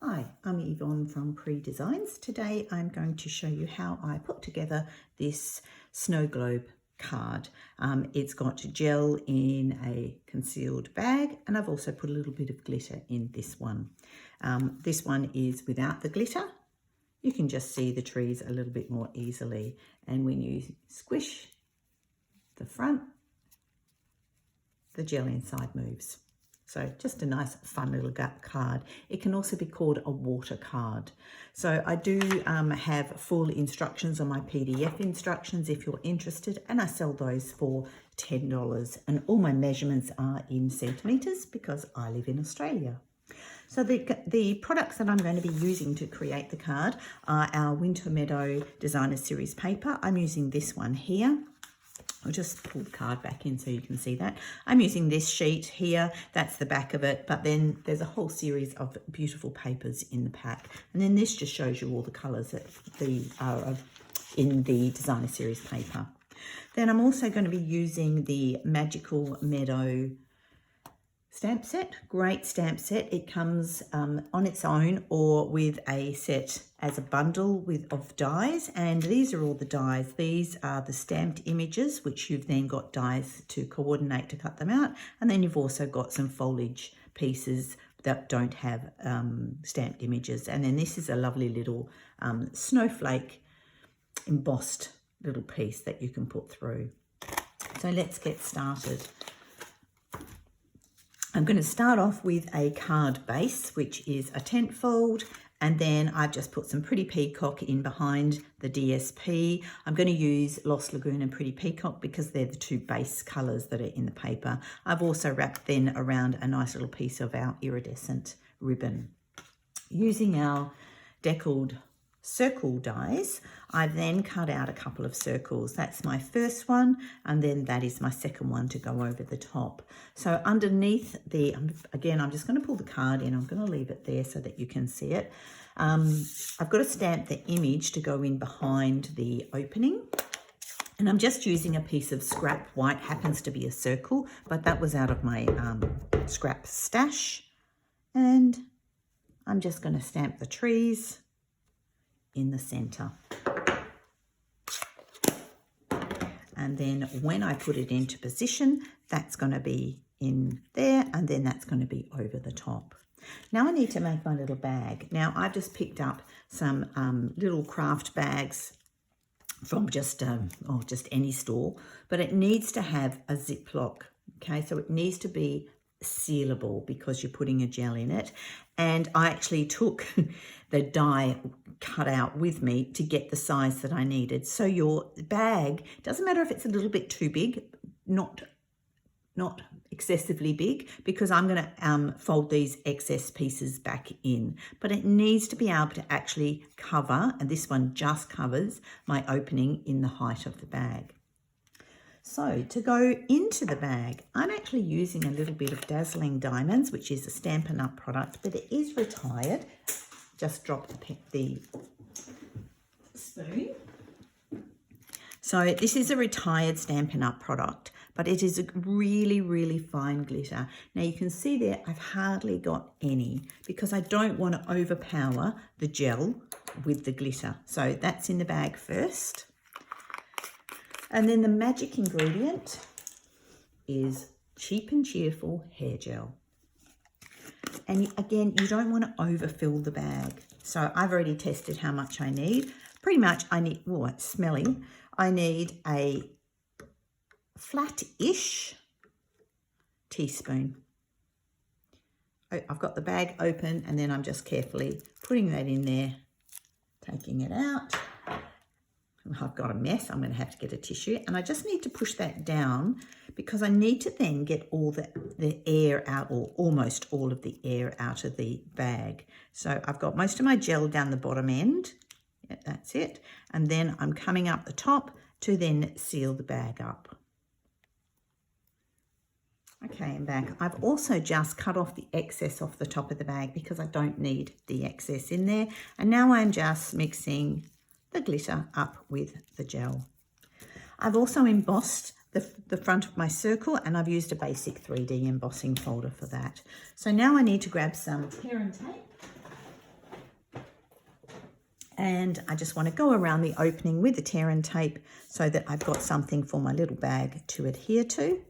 Hi, I'm Yvonne from Pree Designs. Today I'm going to show you how I put together this snow globe card. It's got gel in a concealed bag, and I've also put a little bit of glitter in this one. This one is without the glitter. You can just see the trees a little bit more easily, and when you squish the front, the gel inside moves. So just a nice fun little card. It can also be called a water card. So I do have full instructions on my PDF instructions if you're interested, and I sell those for $10, and all my measurements are in centimetres because I live in Australia. So the products that I'm going to be using to create the card are our Winter Meadow Designer Series paper. I'm using this one here. I'll just pull the card back in so you can see that. I'm using this sheet here, that's the back of it, but then there's a whole series of beautiful papers in the pack. And then this just shows you all the colours that are in the Designer Series paper. Then I'm also going to be using the Magical Meadow stamp set. Great stamp set. It comes on its own or with a set as a bundle of dies, and these are all the dies. These are the stamped images, which you've then got dies to coordinate to cut them out, and then you've also got some foliage pieces that don't have stamped images. And then this is a lovely little snowflake embossed little piece that you can put through. So let's get started. I'm going to start off with a card base, which is a tent fold, and then I've just put some Pretty Peacock in behind the DSP. I'm going to use Lost Lagoon and Pretty Peacock because they're the two base colours that are in the paper. I've also wrapped then around a nice little piece of our iridescent ribbon. Using our Deckled circle dies, I then cut out a couple of circles. That's my first one, and then that is my second one to go over the top. So underneath the, again, I'm just going to pull the card in. I'm going to leave it there so that you can see it. I've got to stamp the image to go in behind the opening. And I'm just using a piece of scrap white, happens to be a circle, but that was out of my scrap stash. And I'm just going to stamp the trees in the center. And then when I put it into position, that's going to be in there, and then that's going to be over the top. Now I need to make my little bag. Now I've just picked up some little craft bags from just any store, but it needs to have a ziplock. Okay, so it needs to be sealable because you're putting a gel in it. And I actually took the die cut out with me to get the size that I needed. So your bag, doesn't matter if it's a little bit too big, not excessively big, because I'm going to fold these excess pieces back in, but it needs to be able to actually cover, and this one just covers my opening in the height of the bag. So to go into the bag, I'm actually using a little bit of Dazzling Diamonds, which is a Stampin' Up product, but it is retired. Just drop the spoon. So this is a retired Stampin' Up product, but it is a really, really fine glitter. Now you can see there, I've hardly got any because I don't want to overpower the gel with the glitter. So that's in the bag first. And then the magic ingredient is Cheap and Cheerful hair gel. And again, you don't want to overfill the bag. So I've already tested how much I need. Pretty much I need, oh, it's smelly. I need a flat-ish teaspoon. I've got the bag open, and then I'm just carefully putting that in there, taking it out. I've got a mess. I'm going to have to get a tissue, and I just need to push that down because I need to then get all the air out, or almost all of the air out of the bag. So I've got most of my gel down the bottom end. Yeah, that's it. And then I'm coming up the top to then seal the bag up. Okay, and back. I've also just cut off the excess off the top of the bag because I don't need the excess in there. And now I'm just mixing the glitter up with the gel. I've also embossed the front of my circle, and I've used a basic 3D embossing folder for that. So now I need to grab some parent tape And I just want to go around the opening with the tear and tape so that I've got something for my little bag to adhere to.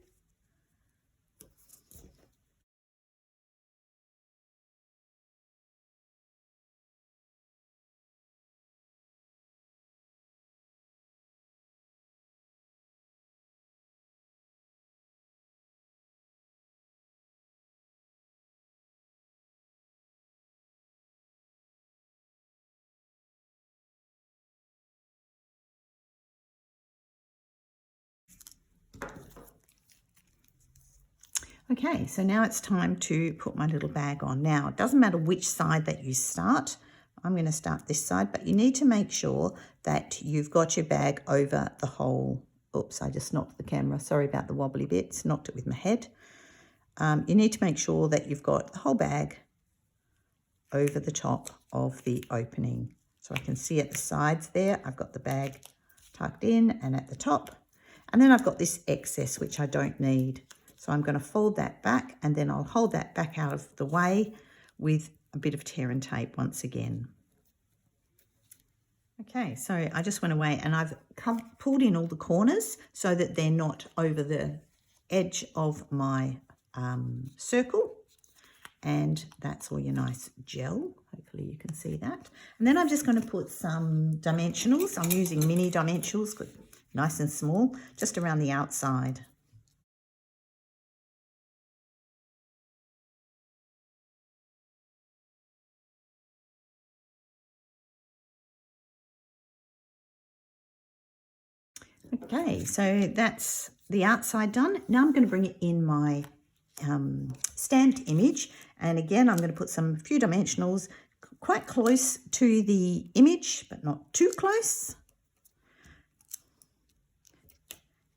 Okay, so now it's time to put my little bag on. Now, it doesn't matter which side that you start. I'm going to start this side, but you need to make sure that you've got your bag over the whole. Oops, I just knocked the camera. Sorry about the wobbly bits, knocked it with my head. You need to make sure that you've got the whole bag over the top of the opening. So I can see at the sides there, I've got the bag tucked in and at the top. And then I've got this excess, which I don't need. So I'm going to fold that back and then I'll hold that back out of the way with a bit of tear and tape once again. Okay, so I just went away and I've pulled in all the corners so that they're not over the edge of my circle. And that's all your nice gel. Hopefully you can see that. And then I'm just going to put some dimensionals. I'm using mini dimensionals, nice and small, just around the outside. Okay, so that's the outside done. Now I'm going to bring it in my stamped image, and again I'm going to put some few dimensionals quite close to the image, but not too close.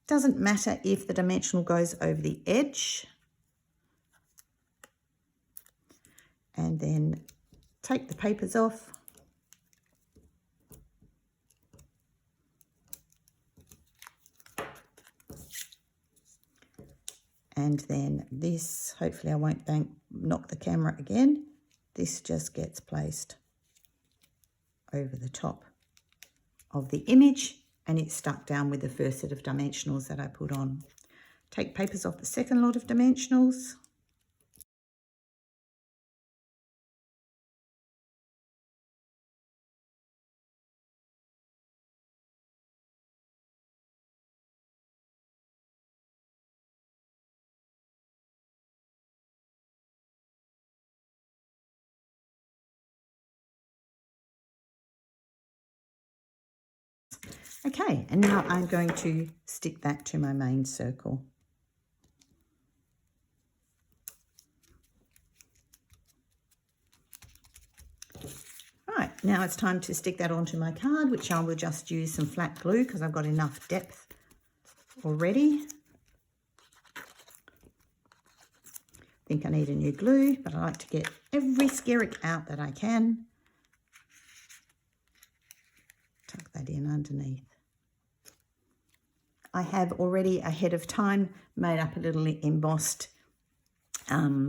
Doesn't matter if the dimensional goes over the edge. And then take the papers off. And then this, hopefully I won't knock the camera again. This just gets placed over the top of the image and it's stuck down with the first set of dimensionals that I put on. Take papers off the second lot of dimensionals. Okay, and now I'm going to stick that to my main circle. Right, now it's time to stick that onto my card, which I will just use some flat glue because I've got enough depth already. I think I need a new glue, but I like to get every skerrick out that I can. Tuck that in underneath. I have already ahead of time made up a little embossed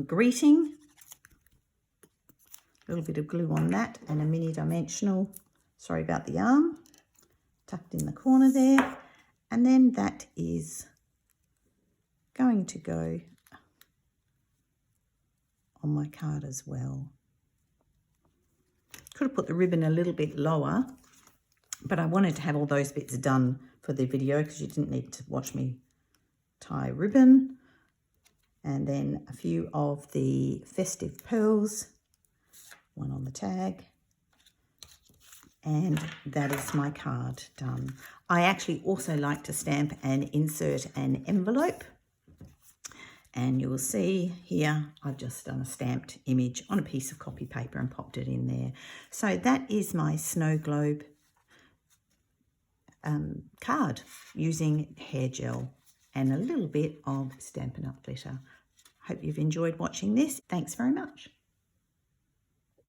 greeting. A little bit of glue on that and a mini dimensional, sorry about the arm, tucked in the corner there. And then that is going to go on my card as well. Could have put the ribbon a little bit lower, but I wanted to have all those bits done for the video because you didn't need to watch me tie ribbon. And then a few of the Festive Pearls, one on the tag. And that is my card done. I actually also like to stamp and insert an envelope. And you will see here, I've just done a stamped image on a piece of copy paper and popped it in there. So that is my snow globe card using hair gel and a little bit of Stampin' Up glitter. Hope you've enjoyed watching this. Thanks very much.